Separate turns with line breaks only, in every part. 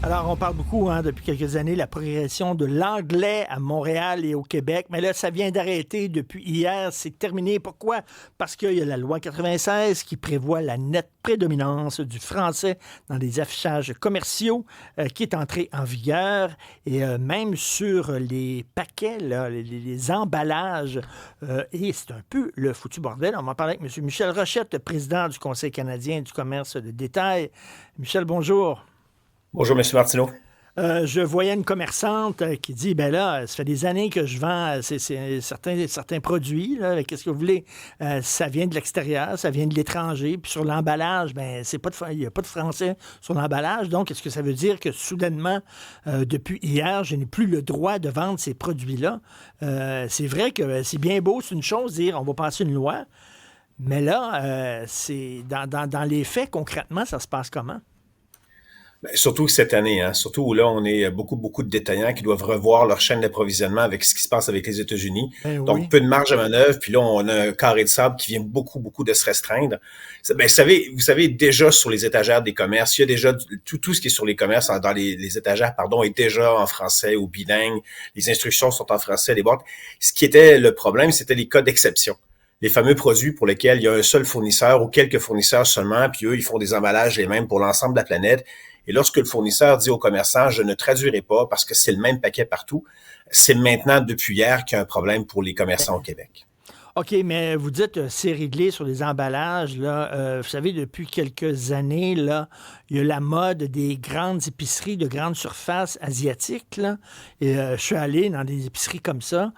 Alors, on parle beaucoup depuis quelques années, la progression de l'anglais à Montréal et au Québec. Mais là, ça vient d'arrêter depuis hier. C'est terminé. Pourquoi? Parce qu'il y a la loi 96 qui prévoit la nette prédominance du français dans les affichages commerciaux qui est entrée en vigueur. Et même sur les paquets, là, les emballages. Et c'est un peu le foutu bordel. On va en parler avec M. Michel Rochette, le président du Conseil canadien du commerce de détail. Michel, bonjour.
Bonjour, Monsieur Martineau.
Je voyais une commerçante qui dit, ben là, ça fait des années que je vends certains produits, là, qu'est-ce que vous voulez? Ça vient de l'extérieur, ça vient de l'étranger, puis sur l'emballage, ben c'est pas il n'y a pas de français sur l'emballage, donc est-ce que ça veut dire que soudainement, depuis hier, je n'ai plus le droit de vendre ces produits-là? C'est vrai que c'est bien beau, c'est une chose, dire on va passer une loi, mais là, c'est dans les faits, concrètement, ça se passe comment?
Ben, surtout cette année, surtout où là, on est beaucoup de détaillants qui doivent revoir leur chaîne d'approvisionnement avec ce qui se passe avec les États-Unis.
Ben
Donc,
oui.
peu de marge de manœuvre. Puis là, on a un carré de sable qui vient beaucoup de se restreindre. Ben, vous savez, déjà sur les étagères des commerces, il y a déjà tout ce qui est sur les commerces, dans les étagères, pardon, est déjà en français ou bilingue. Les instructions sont en français, les boîtes. Ce qui était le problème, c'était les cas d'exception. Les fameux produits pour lesquels il y a un seul fournisseur ou quelques fournisseurs seulement, puis eux, ils font des emballages les mêmes pour l'ensemble de la planète. Et lorsque le fournisseur dit au commerçant, je ne traduirai pas parce que c'est le même paquet partout, c'est maintenant, depuis hier, qu'il y a un problème pour les commerçants au Québec.
OK, mais vous dites c'est réglé sur les emballages. Là, vous savez, depuis quelques années, là, il y a la mode des grandes épiceries de grande surface asiatiques. Là, et je suis allé dans des épiceries comme ça.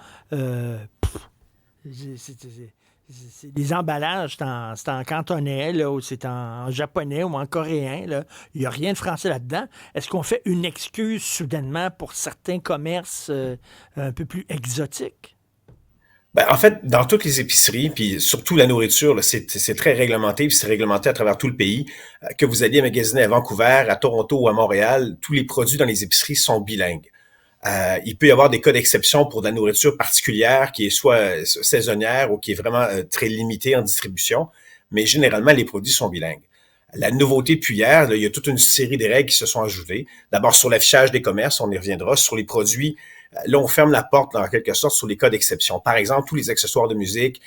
Les emballages, c'est en cantonais, là, ou c'est en japonais ou en coréen. Là. Il n'y a rien de français là-dedans. Est-ce qu'on fait une excuse soudainement pour certains commerces un peu plus exotiques?
Ben, en fait, dans toutes les épiceries, puis surtout la nourriture, là, c'est très réglementé, puis c'est réglementé à travers tout le pays. Que vous alliez magasiner à Vancouver, à Toronto ou à Montréal, tous les produits dans les épiceries sont bilingues. Il peut y avoir des cas d'exception pour de la nourriture particulière qui est soit saisonnière ou qui est vraiment très limitée en distribution, mais généralement, les produits sont bilingues. La nouveauté depuis hier, là, il y a toute une série de règles qui se sont ajoutées. D'abord, sur l'affichage des commerces, on y reviendra. Sur les produits, là, on ferme la porte, en quelque sorte, sur les cas d'exception. Par exemple, tous les accessoires de musique,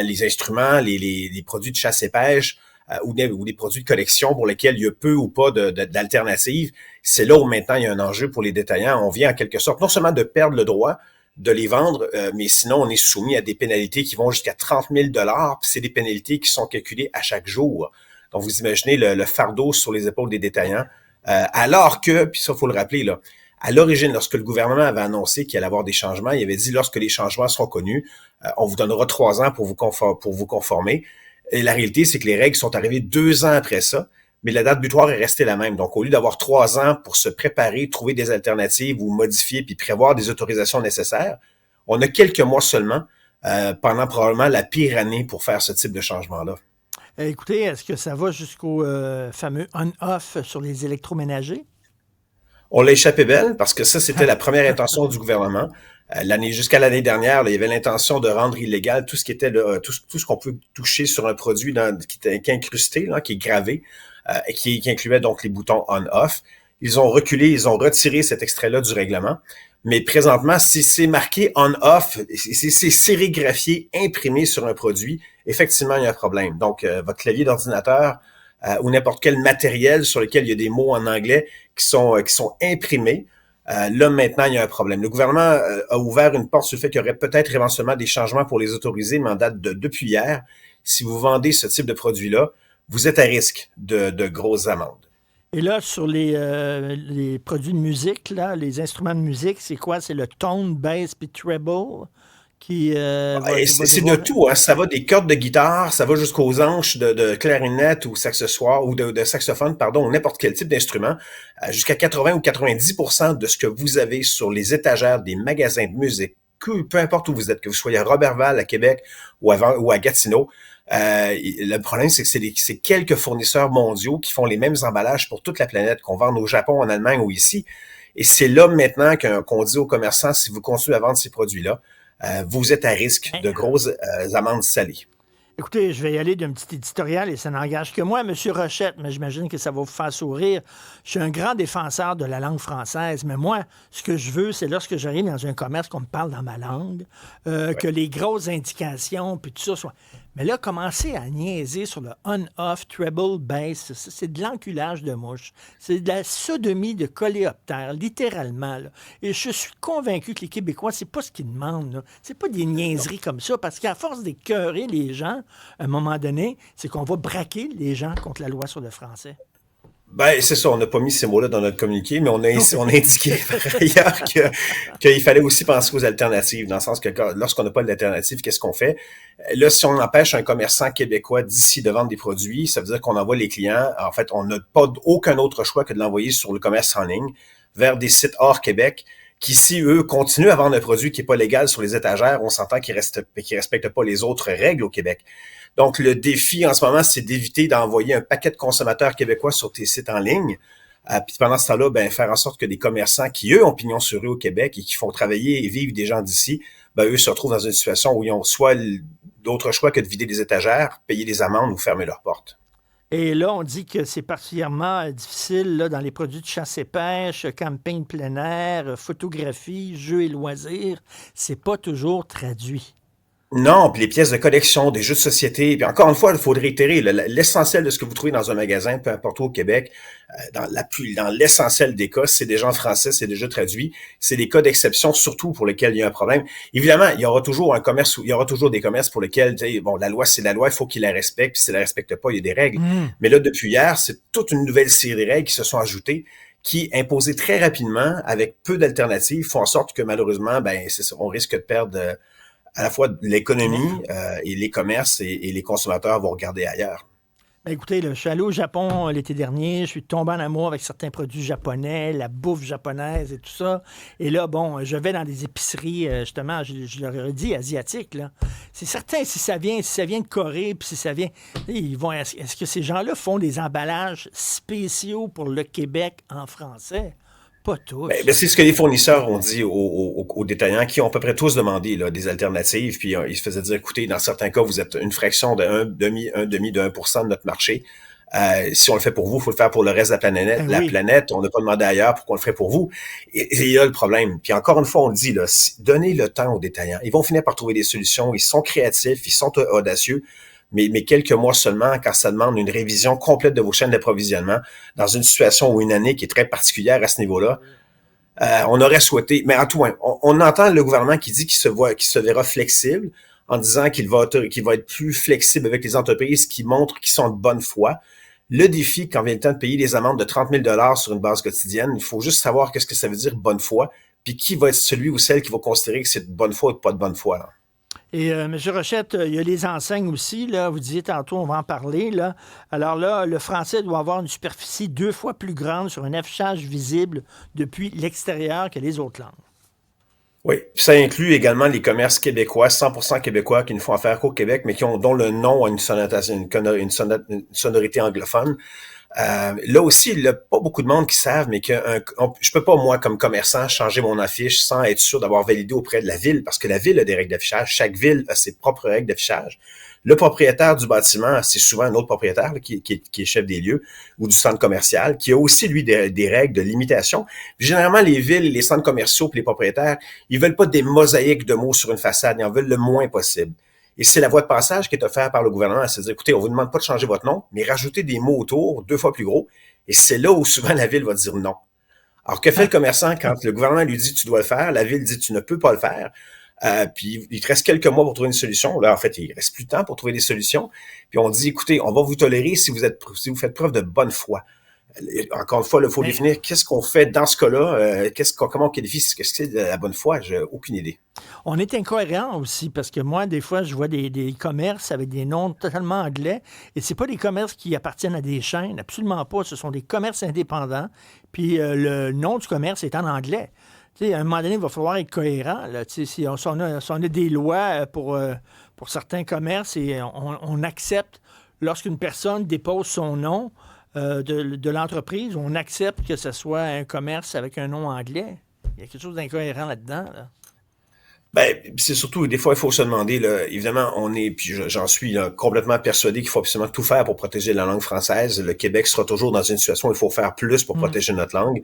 les instruments, les produits de chasse et pêche, ou des produits de collection pour lesquels il y a peu ou pas d'alternatives. C'est là où maintenant il y a un enjeu pour les détaillants. On vient en quelque sorte non seulement de perdre le droit de les vendre, mais sinon on est soumis à des pénalités qui vont jusqu'à 30 000 $. Puis c'est des pénalités qui sont calculées à chaque jour. Donc vous imaginez le fardeau sur les épaules des détaillants. Alors que, puis ça, il faut le rappeler, là, à l'origine, lorsque le gouvernement avait annoncé qu'il allait avoir des changements, il avait dit lorsque les changements seront connus, on vous donnera 3 ans pour vous conformer. Et la réalité, c'est que les règles sont arrivées 2 ans après ça, mais la date butoir est restée la même. Donc, au lieu d'avoir 3 ans pour se préparer, trouver des alternatives ou modifier puis prévoir des autorisations nécessaires, on a quelques mois seulement pendant probablement la pire année pour faire ce type de changement-là.
Écoutez, est-ce que ça va jusqu'au fameux on-off sur les électroménagers?
On l'a échappé belle parce que ça, c'était la première intention du gouvernement. Jusqu'à l'année dernière, là, il y avait l'intention de rendre illégal tout ce qui était tout ce qu'on peut toucher sur un produit qui est incrusté, là, qui est gravé, et qui incluait donc les boutons on/off. Ils ont reculé, ils ont retiré cet extrait-là du règlement. Mais présentement, si c'est marqué on/off, c'est sérigraphié, imprimé sur un produit, effectivement, il y a un problème. Donc, votre clavier d'ordinateur ou n'importe quel matériel sur lequel il y a des mots en anglais qui sont imprimés, là, maintenant, il y a un problème. Le gouvernement a ouvert une porte sur le fait qu'il y aurait peut-être éventuellement des changements pour les autoriser, mais en date depuis hier. Si vous vendez ce type de produit-là, vous êtes à risque de grosses amendes.
Et là, sur les produits de musique, là, les instruments de musique, c'est quoi? C'est le tone, bass puis treble qui
Et
va
c'est de
devoir...
tout, hein. Ça va des cordes de guitare, ça va jusqu'aux hanches de clarinette ou saxophone, ou de saxophone, pardon, ou n'importe quel type d'instrument. Jusqu'à 80 ou 90% de ce que vous avez sur les étagères des magasins de musique, peu importe où vous êtes, que vous soyez à Roberval, à Québec ou à Gatineau, le problème, c'est que c'est quelques fournisseurs mondiaux qui font les mêmes emballages pour toute la planète, qu'on vende au Japon, en Allemagne ou ici. Et c'est là maintenant qu'on dit aux commerçants, si vous continuez à vendre ces produits-là, vous êtes à risque de grosses amendes salées.
Écoutez, je vais y aller d'un petit éditorial et ça n'engage que moi, M. Rochette, mais j'imagine que ça va vous faire sourire. Je suis un grand défenseur de la langue française, mais moi, ce que je veux, c'est lorsque j'arrive dans un commerce qu'on me parle dans ma langue, que les grosses indications, puis tout ça soient... Mais là, commencer à niaiser sur le on-off, treble, bass, c'est de l'enculage de mouche. C'est de la sodomie de coléoptère, littéralement. Là. Et je suis convaincu que les Québécois, c'est pas ce qu'ils demandent. Là. C'est pas des niaiseries comme ça, parce qu'à force d'écœurer les gens, à un moment donné, c'est qu'on va braquer les gens contre la loi sur le français.
Ben, c'est ça, on n'a pas mis ces mots-là dans notre communiqué, mais on a indiqué par ailleurs qu'il fallait aussi penser aux alternatives, dans le sens que lorsqu'on n'a pas d'alternative, qu'est-ce qu'on fait? Là, si on empêche un commerçant québécois d'ici de vendre des produits, ça veut dire qu'on envoie les clients, en fait, on n'a pas aucun autre choix que de l'envoyer sur le commerce en ligne, vers des sites hors Québec, qui, si eux continuent à vendre un produit qui n'est pas légal sur les étagères, on s'entend qu'ils respectent pas les autres règles au Québec. Donc, le défi en ce moment, c'est d'éviter d'envoyer un paquet de consommateurs québécois sur tes sites en ligne. Puis pendant ce temps-là, ben, faire en sorte que des commerçants qui, eux, ont pignon sur rue au Québec et qui font travailler et vivre des gens d'ici, ben, eux se retrouvent dans une situation où ils ont soit d'autre choix que de vider des étagères, payer des amendes ou fermer leurs portes.
Et là, on dit que c'est particulièrement difficile là, dans les produits de chasse et pêche, camping plein air, photographie, jeux et loisirs. C'est pas toujours traduit.
Non, puis les pièces de collection, des jeux de société, puis encore une fois, il faut réitérer, l'essentiel de ce que vous trouvez dans un magasin, peu importe où au Québec, dans l'essentiel des cas, c'est déjà en français, c'est déjà traduit, c'est des cas d'exception, surtout pour lesquels il y a un problème. Évidemment, il y aura toujours il y aura toujours des commerces pour lesquels, bon, la loi, c'est la loi, il faut qu'ils la respectent, puis s'ils la respectent pas, il y a des règles. Mais là, depuis hier, c'est toute une nouvelle série de règles qui se sont ajoutées, qui, imposées très rapidement, avec peu d'alternatives, font en sorte que malheureusement, ben, c'est ça, on risque de perdre à la fois l'économie et les commerces et les consommateurs vont regarder ailleurs.
Ben, écoutez, là, je suis allé au Japon l'été dernier, je suis tombé en amour avec certains produits japonais, la bouffe japonaise et tout ça. Et là, bon, je vais dans des épiceries, justement, je leur ai dit, asiatiques, là. C'est certain, si ça vient de Corée, puis si ça vient... Est-ce que ces gens-là font des emballages spéciaux pour le Québec en français? Pas tous.
Ben, c'est ce que les fournisseurs ont dit aux détaillants qui ont à peu près tous demandé là, des alternatives. Puis ils se faisaient dire, écoutez, dans certains cas, vous êtes une fraction de 1% de notre marché. Si on le fait pour vous, il faut le faire pour le reste de la planète.
Oui.
On n'a pas demandé ailleurs pour qu'on le ferait pour vous. Et il y a le problème. Puis encore une fois, on le dit, là, donnez le temps aux détaillants. Ils vont finir par trouver des solutions. Ils sont créatifs, ils sont audacieux. Mais quelques mois seulement, quand ça demande une révision complète de vos chaînes d'approvisionnement, dans une situation ou une année qui est très particulière à ce niveau-là, on aurait souhaité, mais en tout cas, on entend le gouvernement qui dit qu'il se verra flexible en disant qu'il va être plus flexible avec les entreprises qui montrent qu'ils sont de bonne foi. Le défi, quand vient le temps de payer des amendes de 30 000 sur une base quotidienne, il faut juste savoir qu'est-ce que ça veut dire bonne foi, puis qui va être celui ou celle qui va considérer que c'est de bonne foi ou pas de bonne foi, là.
Et M. Rochette, il y a les enseignes aussi, là. Vous disiez tantôt, on va en parler, là. Alors là, le français doit avoir une superficie 2 fois plus grande sur un affichage visible depuis l'extérieur que les autres langues.
Oui, ça inclut également les commerces québécois, 100% québécois, qui ne font affaire qu'au Québec, mais dont le nom a une sonorité anglophone. Là aussi, il n'y a pas beaucoup de monde qui savent, mais je peux pas, moi, comme commerçant, changer mon affiche sans être sûr d'avoir validé auprès de la ville, parce que la ville a des règles d'affichage. Chaque ville a ses propres règles d'affichage. Le propriétaire du bâtiment, c'est souvent un autre propriétaire là, qui est chef des lieux ou du centre commercial, qui a aussi, lui, des règles de limitation. Puis, généralement, les villes, les centres commerciaux puis les propriétaires, ils veulent pas des mosaïques de mots sur une façade, ils en veulent le moins possible. Et c'est la voie de passage qui est offerte par le gouvernement, c'est de dire, écoutez, on vous demande pas de changer votre nom, mais rajoutez des mots autour 2 fois plus gros. Et c'est là où souvent la ville va dire non. Alors, que fait le commerçant quand le gouvernement lui dit tu dois le faire, la ville dit tu ne peux pas le faire. Puis il te reste quelques mois pour trouver une solution. Là, en fait, il reste plus de temps pour trouver des solutions. Puis on dit, écoutez, on va vous tolérer si vous faites preuve de bonne foi. Encore une fois, il faut définir qu'est-ce qu'on fait dans ce cas-là, comment on qualifie ce que c'est de la bonne foi. J'ai aucune idée.
On est incohérent aussi, parce que moi, des fois, je vois des commerces avec des noms totalement anglais, et c'est pas des commerces qui appartiennent à des chaînes, absolument pas. Ce sont des commerces indépendants, puis le nom du commerce est en anglais. Tu sais, à un moment donné, il va falloir être cohérent. Là. Si on a des lois pour certains commerces et on accepte, lorsqu'une personne dépose son nom de l'entreprise, on accepte que ce soit un commerce avec un nom anglais. Il y a quelque chose d'incohérent là-dedans. Là.
Ben, c'est surtout, des fois, il faut se demander, là, évidemment, puis j'en suis là, complètement persuadé qu'il faut absolument tout faire pour protéger la langue française. Le Québec sera toujours dans une situation où il faut faire plus pour
Hmm.
protéger notre langue.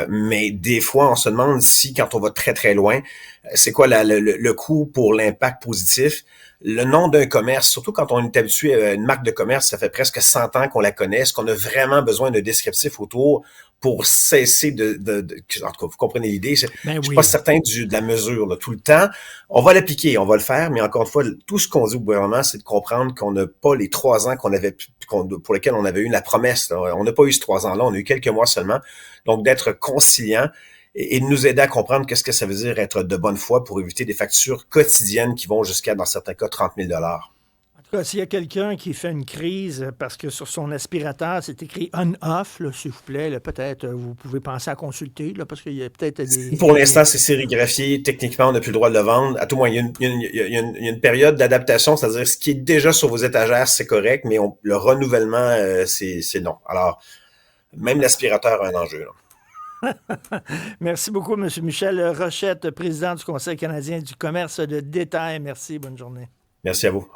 Mais des fois, on se demande si, quand on va très, très loin, c'est quoi le coût pour l'impact positif. Le nom d'un commerce, surtout quand on est habitué à une marque de commerce, ça fait presque 100 ans qu'on la connaît. Est-ce qu'on a vraiment besoin de descriptif autour pour cesser en tout cas, vous comprenez l'idée? Je
Ben
suis pas
oui.
certain de la mesure là, tout le temps. On va l'appliquer, on va le faire, mais encore une fois, tout ce qu'on dit au gouvernement, c'est de comprendre qu'on n'a pas les 3 ans pour lesquels on avait eu la promesse. Là. On n'a pas eu ces 3 ans-là, on a eu quelques mois seulement. Donc, d'être conciliant et de nous aider à comprendre qu'est-ce que ça veut dire être de bonne foi pour éviter des factures quotidiennes qui vont jusqu'à, dans certains cas, 30 000 $.
En tout cas, s'il y a quelqu'un qui fait une crise parce que sur son aspirateur, c'est écrit on-off, là, s'il vous plaît, là, peut-être vous pouvez penser à consulter, là, parce qu'il y a peut-être
Si pour l'instant c'est sérigraphié, techniquement on n'a plus le droit de le vendre. À tout moins, il y a une période d'adaptation, c'est-à-dire ce qui est déjà sur vos étagères, c'est correct, mais le renouvellement, c'est non. Alors, même l'aspirateur a un enjeu. Là.
Merci beaucoup, M. Michel Rochette, président du Conseil canadien du commerce de détail. Merci, bonne journée.
Merci à vous.